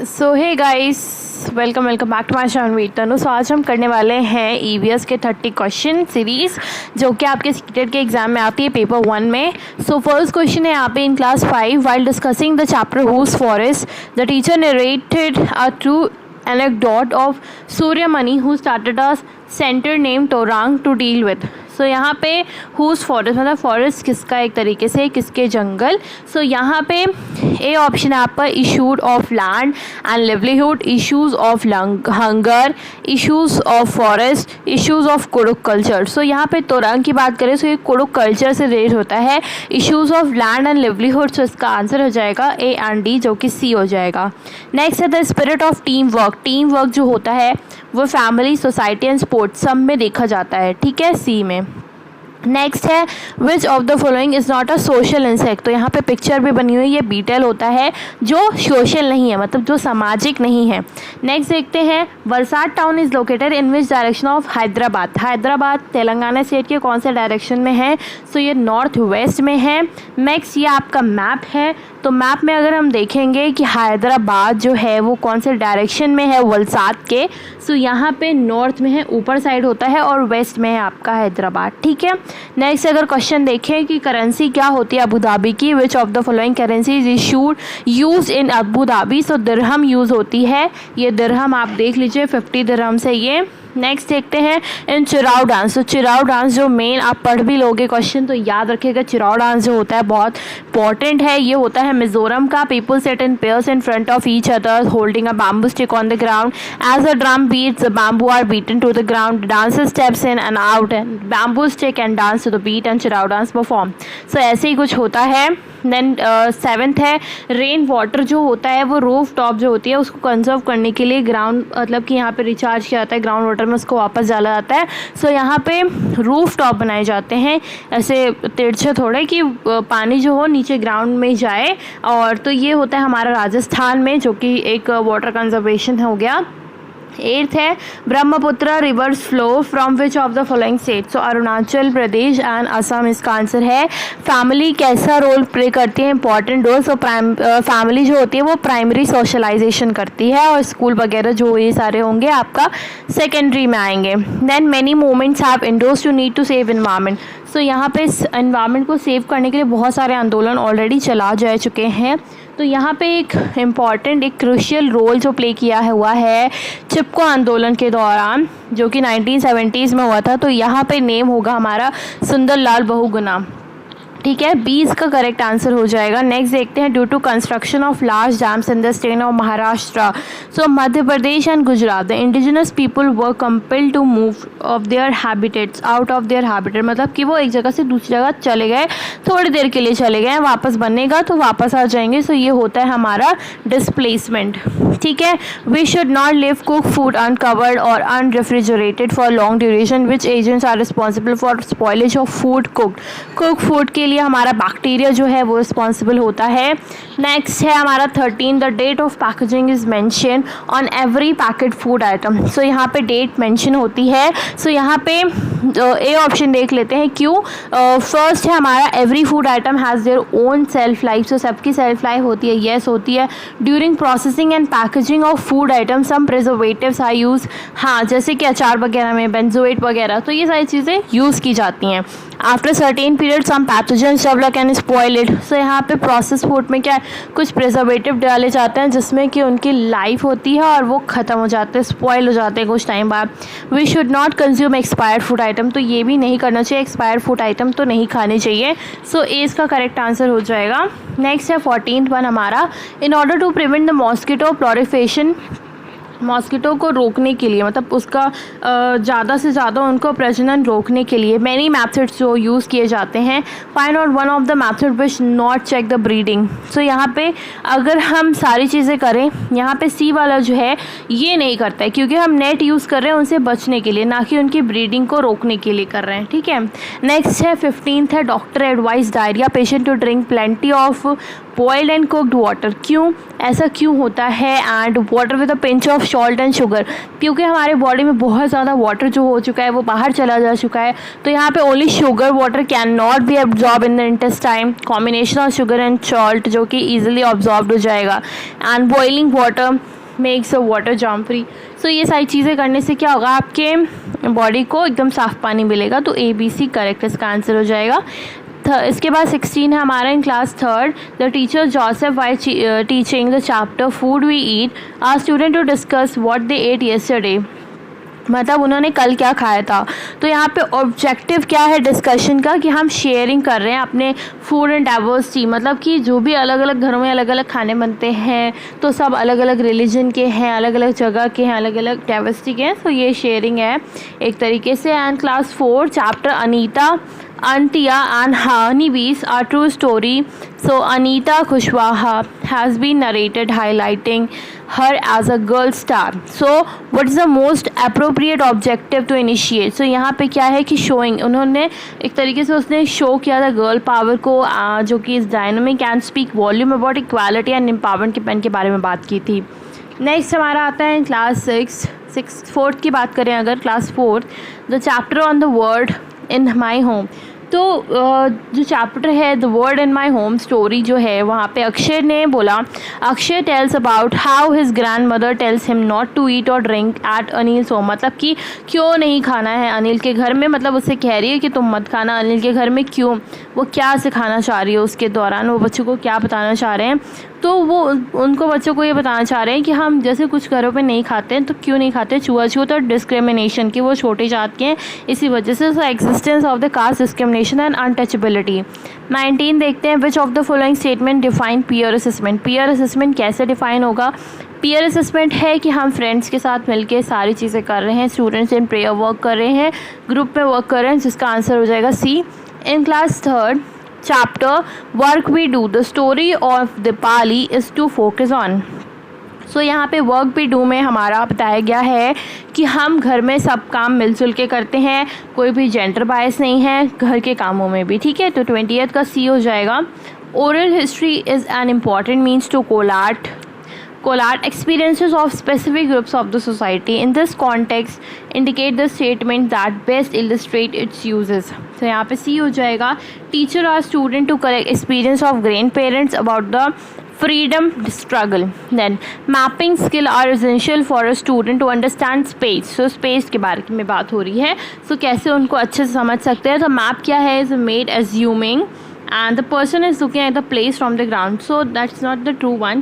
So hey guys, welcome back to my channel Tanu. So आज हम करने वाले हैं ईवीएस के 30 क्वेश्चन सीरीज़ जो कि आपके सीटेट के एग्जाम में आती है पेपर 1 में। सो फर्स्ट क्वेश्चन है यहाँ पे, in class 5 while discussing the chapter whose forest the teacher narrated a true anecdote of Suryamani who started a center named Torang to deal with। सो यहाँ पे हुज फॉरेस्ट मतलब forest किसका, एक तरीके से किसके जंगल। सो यहाँ पे ए ऑप्शन है आपका, issued of land and livelihood, issues of hunger, issues of forest, issues of Kurukh culture. So यहाँ पे तोरंग की बात करें तो ये कुड़ुक कल्चर से रिलेट होता है। Issues of land and livelihood, so इसका आंसर हो जाएगा ए एंड डी जो कि सी हो जाएगा। नेक्स्ट है the spirit of team work. Team work जो होता है वो फैमिली, सोसाइटी एंड स्पोर्ट्स सब में देखा जाता है, ठीक है, सी में। नेक्स्ट है विच of the following is not a social insect. तो यहाँ पे पिक्चर भी बनी हुई है, ये बीटल होता है जो सोशल नहीं है, मतलब जो सामाजिक नहीं है। नेक्स्ट देखते हैं, Valsad town is located in which direction of Hyderabad. Hyderabad Telangana state के कौन से डायरेक्शन में है? सो ये नॉर्थ वेस्ट में है। नेक्स्ट ये आपका मैप है, तो मैप में अगर हम देखेंगे कि हैदराबाद जो है वो कौन से डायरेक्शन में है वलसाड के, सो यहाँ पे नॉर्थ में है, ऊपर साइड होता है, और वेस्ट में है आपका हैदराबाद, ठीक है। नेक्स्ट अगर क्वेश्चन देखें कि करेंसी क्या होती है अबू धाबी की, विच of the following currency is issued use in Abu Dhabi. So dirham use होती है, ये दिरहम आप देख लीजिए, 50 दिरहम से ये। नेक्स्ट देखते हैं इन चिराव डांस। तो चिराव डांस जो मेन आप पढ़ भी लोगे क्वेश्चन तो याद रखिएगा, चिराव डांस जो होता है बहुत इंपॉर्टेंट है। ये होता है मिजोरम का। People set in pairs in front of each other holding a bamboo stick on the ground as a drum beats the bamboo are beaten to the ground. Dancer steps in and out and bamboo stick and dance to the beat and Cheraw dance perform. So ऐसे ही कुछ होता है। Then 7th है, rain water जो होता है वो रूफ टॉप जो होती है उसको कंजर्व करने के लिए ग्राउंड, मतलब कि यहाँ पे रिचार्ज किया जाता है ग्राउंड वाटर में, उसको वापस डाला जाता है। सो यहाँ पे रूफ टॉप बनाए जाते हैं ऐसे तिरछे थोड़े कि पानी जो हो नीचे ग्राउंड में जाए। और तो ये होता है हमारा राजस्थान में, जो कि एक वाटर कंजर्वेशन हो गया। 8th है, Brahmaputra reverse flow from which of the following state. So Arunachal Pradesh and Assam इसका आंसर है। फैमिली कैसा रोल प्ले करती है? Important role. सो फैमिली जो होती है वो प्राइमरी सोशलाइजेशन करती है, और स्कूल वगैरह जो ये सारे होंगे आपका सेकेंडरी में आएंगे। Then many movements have endorse to need to save environment. So यहाँ पे एनवायरनमेंट को सेव करने के लिए बहुत सारे आंदोलन ऑलरेडी चला जा चुके हैं। तो यहाँ पे एक इम्पॉर्टेंट, एक क्रूशियल रोल जो प्ले किया हुआ है चिपको आंदोलन के दौरान, जो कि 1970s में हुआ था। तो यहाँ पे नेम होगा हमारा सुंदरलाल बहुगुणा, ठीक है, 20 का करेक्ट आंसर हो जाएगा। नेक्स्ट देखते हैं, due to construction of large dams in the state of Maharashtra, so Madhya Pradesh and Gujarat, the indigenous people were compelled to move of their habitats out of their habitat. मतलब कि वो एक जगह से दूसरी जगह चले गए, थोड़ी देर के लिए चले गए, वापस बनेगा तो वापस आ जाएंगे। सो ये होता है हमारा डिस्प्लेसमेंट, ठीक है। We should not live cook food uncovered और unrefrigerated for long duration, which agents are responsible for spoilage of food cooked. Cook food के लिए हमारा बैक्टीरिया जो है वो रिस्पॉन्सिबल होता है। नेक्स्ट है हमारा 13, the date of packaging is mention on every packet food item. So यहाँ पे डेट मेंशन होती है। सो यहाँ पे ए ऑप्शन देख लेते हैं क्यों। फर्स्ट है हमारा, every food item has their own self life. So सबकी सेल्फ लाइफ होती है, येस होती है। During processing and packaging of food item some preservatives are use. हाँ, जैसे कि अचार वगैरह में बेंजोएट वगैरह, तो ये सारी चीज़ें यूज़ की जाती हैं। After certain period some pathogens develop and spoil it. So यहाँ पे प्रोसेस फूड में क्या है, कुछ प्रिजर्वेटिव डाले जाते हैं जिसमें कि उनकी लाइफ होती है और वो ख़त्म हो जाते हैं, स्पॉइल हो जाते हैं कुछ टाइम बाद। We should not consume expired food item, तो ये भी नहीं करना चाहिए, एक्सपायर्ड फूड आइटम तो नहीं खाने चाहिए। सो ए इसका करेक्ट आंसर हो जाएगा। नेक्स्ट है 14th वन हमारा, in order to prevent the mosquito proliferation, mosquito को रोकने के लिए, मतलब उसका ज़्यादा से ज़्यादा उनको प्रजनन रोकने के लिए मैनी मैथड्स जो यूज़ किए जाते हैं। Find out one of the method which not check the breeding. So यहाँ पे अगर हम सारी चीज़ें करें, यहाँ पे सी वाला जो है ये नहीं करता है, क्योंकि हम नेट यूज़ कर रहे हैं उनसे बचने के लिए, ना कि उनकी ब्रीडिंग को रोकने के लिए कर रहे हैं, ठीक है। नेक्स्ट है 15th है, doctor advice diarrhoea patient to drink plenty of boiled and cooked water, क्यों ऐसा क्यों होता है? And water with a pinch of salt and sugar, क्योंकि हमारे बॉडी में बहुत ज़्यादा वाटर जो हो चुका है वो बाहर चला जा चुका है, तो यहाँ पे only sugar water can not be absorb in the intestine, combination of sugar and salt जो कि ईजिली ऑब्जॉर्ब हो जाएगा। And boiling water makes a water germ free. So ये सारी चीज़ें करने से क्या होगा, आपके बॉडी को एकदम साफ़ पानी मिलेगा। तो ABC करेक्ट इसका आंसर हो जाएगा। इसके बाद 16 है हमारा in class 3rd, the teacher Joseph while teaching the chapter food we eat are student to discuss what they ate yesterday, मतलब उन्होंने कल क्या खाया था। तो यहाँ पे ऑब्जेक्टिव क्या है डिस्कशन का, कि हम शेयरिंग कर रहे हैं अपने फूड एंड डाइवर्सिटी, मतलब कि जो भी अलग अलग घरों में अलग अलग खाने बनते हैं तो सब अलग अलग रिलीजन के हैं, अलग अलग जगह के हैं, अलग अलग डाइवर्सिटी के हैं। तो ये शेयरिंग है एक तरीके से। And class 4 chapter Anita Antia and Honeybees are true story. So Anita Kushwaha has been narrated highlighting her as a girl star. So what is the most appropriate objective to initiate? So यहाँ पे क्या है कि showing, उन्होंने एक तरीके से उसने शो किया था गर्ल पावर को, जो कि इस dynamic and speak volume about equality and empowerment के पेन के बारे में बात की थी। नेक्स्ट हमारा आता है क्लास 4th की बात करें अगर, class 4th the chapter on the word in my home. तो जो चैप्टर है the word in my home story जो है, वहाँ पे अक्षय ने बोला, Akshay tells about how his grandmother tells him not to eat or drink eight Anil's home, मतलब कि क्यों नहीं खाना है अनिल के घर में, मतलब उससे कह रही है कि तुम मत खाना अनिल के घर में, क्यों, वो क्या सिखाना चाह रही है उसके दौरान, वो बच्चों को क्या बताना चाह रहे हैं। तो वो उनको बच्चों को ये बताना चाह रहे हैं कि हम जैसे कुछ घरों पे नहीं खाते हैं तो क्यों नहीं खाते, छुआछूत और डिस्क्रिमिनेशन की, वो छोटी जात के हैं इसी वजह से। So existence of the caste discrimination and untouchability. 19 देखते हैं, which of the following statement define peer assessment. Peer assessment कैसे डिफाइन होगा? पीयर असेसमेंट है कि हम फ्रेंड्स के साथ मिलके सारी चीज़ें कर रहे हैं, स्टूडेंट्स इन प्रेयर वर्क कर रहे हैं, ग्रुप में वर्क कर रहे हैं, जिसका आंसर हो जाएगा C। In class 3rd chapter work we do, the story of Dipali is to focus on. सो यहाँ पे वर्क वी डू में हमारा बताया गया है कि हम घर में सब काम मिलजुल के करते हैं, कोई भी जेंडर बायस नहीं है घर के कामों में भी, ठीक है। तो 20th का C हो जाएगा। Oral history is an important means to collate experiences of specific groups of the society. In this context, indicate the statement that best illustrate its uses. तो यहाँ पे C हो जाएगा। Teacher or student to collect experience of grandparents about the freedom struggle. Then mapping skill are essential for a student to understand space. So space के बारे में बात हो रही है, so कैसे उनको अच्छे से समझ सकते हैं। तो map क्या है, is made assuming and the person is looking at the place from the ground, so that's not the true one.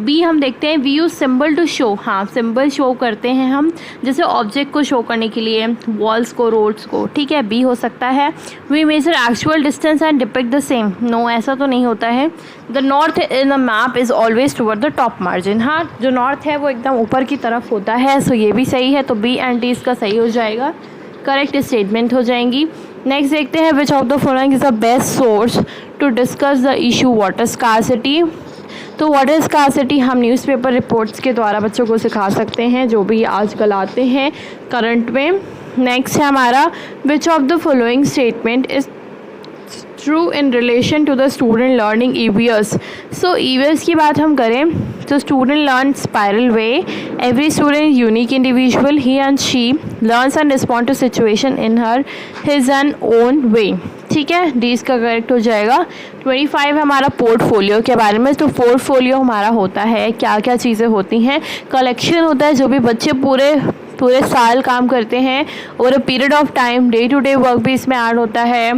B हम देखते हैं, we use symbol to show। हाँ, सिंबल शो करते हैं हम, जैसे ऑब्जेक्ट को शो करने के लिए, वॉल्स को, रोड्स को, ठीक है, B हो सकता है। we measure actual distance and depict the same। no, ऐसा तो नहीं होता है। the north in the map is always toward the top margin। हाँ, जो नॉर्थ है वो एकदम ऊपर की तरफ होता है, सो ये भी सही है। तो B and D इसका सही हो जाएगा, करेक्ट स्टेटमेंट हो जाएंगी। नेक्स्ट देखते हैं, which of the following is the best source to discuss the issue water scarcity. तो वाटर स्कार्सिटी हम न्यूज़पेपर रिपोर्ट्स के द्वारा बच्चों को सिखा सकते हैं, जो भी आजकल आते हैं करंट में। नेक्स्ट है हमारा, which of the following statement is true in relation to the student learning EVS। So EVS की बात हम करें तो student learn spiral way, every student unique individual, he and she learns and respond to situation in her his and own way, ठीक है। D इसका correct हो जाएगा। 25 हमारा पोर्टफोलियो के बारे में। तो पोर्टफोलियो हमारा होता है, क्या क्या चीज़ें होती हैं, कलेक्शन होता है जो भी बच्चे पूरे साल काम करते हैं, और period of time, day to day work भी इसमें ऐड होता है,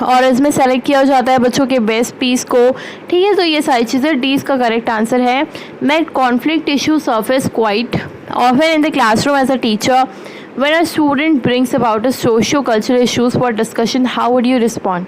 और इसमें सेलेक्ट किया जाता है बच्चों के बेस्ट पीस को, ठीक है। तो ये सारी चीज़ें, डी इसका करेक्ट आंसर है। Make conflict issue surface quite often in the classroom as a teacher. When a student brings about a socio-cultural issues for discussion, how would you respond?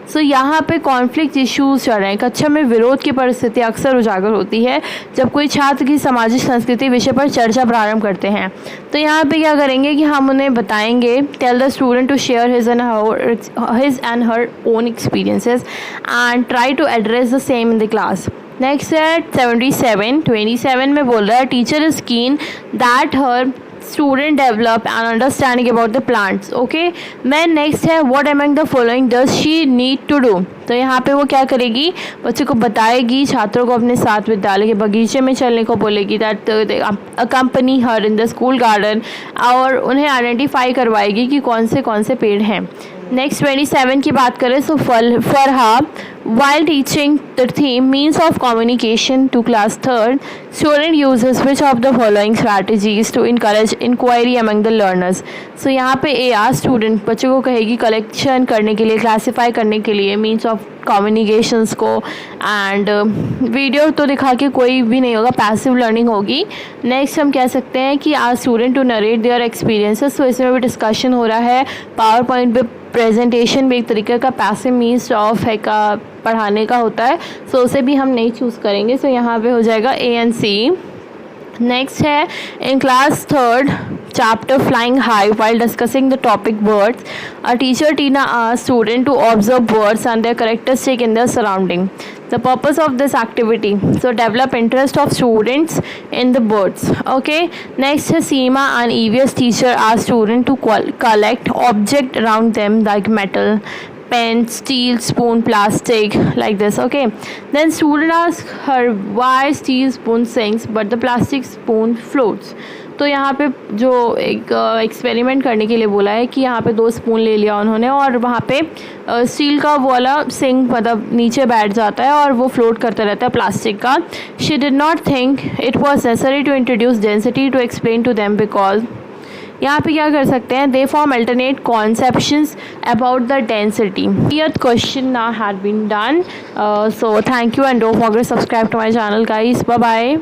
सो यहाँ पे कॉन्फ्लिक्ट इश्यूज चल रहे हैं। कक्षा में विरोध की परिस्थिति अक्सर उजागर होती है जब कोई छात्र की सामाजिक संस्कृति विषय पर चर्चा प्रारंभ करते हैं। तो यहाँ पे क्या करेंगे कि हम उन्हें बताएंगे, tell the student to share his and her own experiences and try to address the same in the class. Next है 27 में बोल रहा है, teacher is keen that her student develop and understanding about the plants. Okay, then next है what among the following does she need to do. तो यहाँ पे वो क्या करेगी, बच्चों को बताएगी, छात्रों को अपने साथ विद्यालय के बगीचे में चलने को बोलेगी, that accompany her in the school garden, और उन्हें आइडेंटिफाई करवाएगी कि कौन से पेड़ हैं। नेक्स्ट 27 की बात करें, so for her while teaching the theme means of communication to class 3rd, student uses which of the following strategies to encourage inquiry among the learners। so यहाँ पे स्टूडेंट बच्चों को कहेगी कलेक्शन करने के लिए, क्लासीफाई करने के लिए मीन्स ऑफ कम्युनिकेशंस को, एंड वीडियो तो दिखा के कोई भी नहीं होगा, पैसिव लर्निंग होगी। नेक्स्ट हम कह सकते हैं कि आज student to narrate their experiences. तो इसमें भी डिस्कशन हो रहा है, पावर पॉइंट पे प्रेजेंटेशन भी एक तरीके का पैसिव मीन्स ऑफ है का पढ़ाने का होता है, सो उसे भी हम नहीं चूज़ करेंगे। सो यहाँ पे हो जाएगा ए एंड सी। नेक्स्ट है in class 3rd chapter flying high while discussing the topic birds, a teacher Tina asked student to observe birds and their characteristic in their surrounding. The purpose of this activity, so develop interest of students in the birds. Okay, next is Seema, an EVS teacher, asked student to collect object around them like metal, pen, steel, spoon, plastic, like this. Okay, then student asked her why steel spoon sinks but the plastic spoon floats. तो यहाँ पे जो एक experiment करने के लिए बोला है कि यहाँ पे 2 स्पून ले लिया उन्होंने, और वहाँ पे स्टील का वाला सिंक मतलब नीचे बैठ जाता है और वो फ्लोट करता रहता है प्लास्टिक का। She did not think it was necessary to introduce density to explain to them, because यहाँ पे क्या कर सकते हैं, they form alternate conceptions about the density. Question now had been done, so thank you and don't forget subscribe to my channel guys, bye bye.